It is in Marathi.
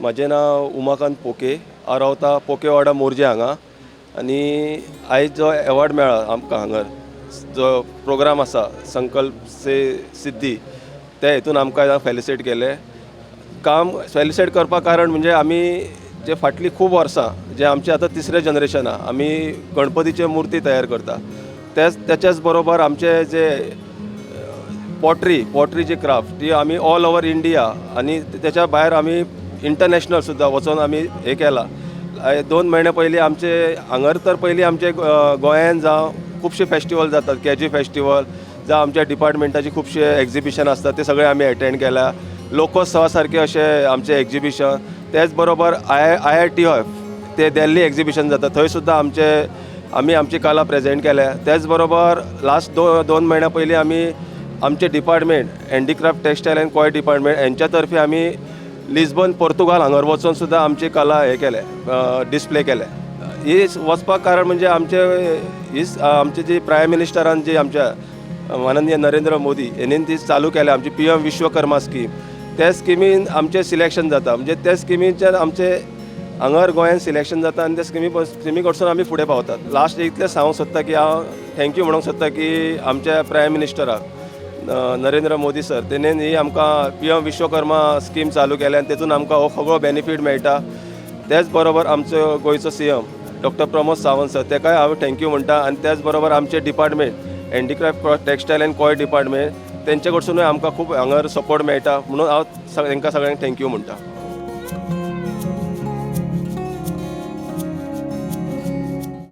म्हजें नांव उमाकांत पोके, हांव रावता पोके वाडा मोरजे हांगा. आनी आयज जो एवॉर्ड मेळ्ळा आमकां हांगर, जो प्रोग्राम आसा संकल्प से सिद्धी, ते हितून आमकां फेलिसिट केले. काम फेलिसिट करपाक कारण म्हणजे आमी जे फाटलीं खूब वर्सां जे आमचे आतां तिसरें जनरेशन आहा, आमी गणपतीचे मुर्ती तयार करता. त्याच्याच बरोबर आमचे जे पॉटरीची क्राफ्ट ती आमी ऑल ओवर इंडिया आनी त्याच्या भायर आमी इंटरनॅशनल सुद्दां वचून आमी हे केला. 2 म्हयने पयलीं आमचे हांगर तर पयलीं आमचे गोंयान जावं खुबशे फेस्टिवल जातात, केजी फेस्टिवल जावं आमच्या डिपार्टमेंटाची खुबशे एक्झिबिशन आसतात, ते सगळे आमी एटेंड केल्या. लोकोत्सवा सारके अशे आमचे एक्झिबिशन, तेच बरोबर IITF ते दिल्ली एक्झिबिशन जाता, थंय सुद्दां आमी आमची कला प्रेजेंट केल्या. त्याच बरोबर लास्ट 2 म्हयन्या पयलीं आमी आमचे department handicraft textile end coy department यांच्या तर्फे आमी लिस्बन पोर्तुगाल हांगर वचून सुद्दां आमची कला हे केले, डिस्प्ले केले. ही वचपाक कारण म्हणजे आमची जी प्रायम मिनिस्टरान जी आमच्या माननीय नरेंद्र मोदी यांनी ती चालू केल्या, आमची PM विश्वकर्मा स्कीम. त्या स्किमीन आमचे सिलेक्शन जाता, म्हणजे त्या स्किमीच्यान आमचे हांगर गोंयान सिलेक्शन जाता आनी त्या स्किमी कडसून आमी फुडें पावतात. लास्ट इतलें सांगूंक सोदता की हांव थँक्यू म्हणूंक सोदता की आमच्या प्रायम मिनिस्टराक नरेंद्र मोदी सर, तेणें ही आमकां PM विश्वकर्मा स्कीम चालू केल्या आनी तेतून आमकां हो सगळो बेनिफीट मेळटा. त्याच बरोबर आमचो गोंयचो CM doctor Pramod Sawant sir, ताकाय हांव थँक्यू म्हणटा. आनी त्याच बरोबर आमचे department handicraft textile end coy department, तेंचे कडसूनूय आमकां खूब हांगर सपोर्ट मेळटा, म्हणून हांव तांकां सगळ्यांक थँक्यू म्हणटा.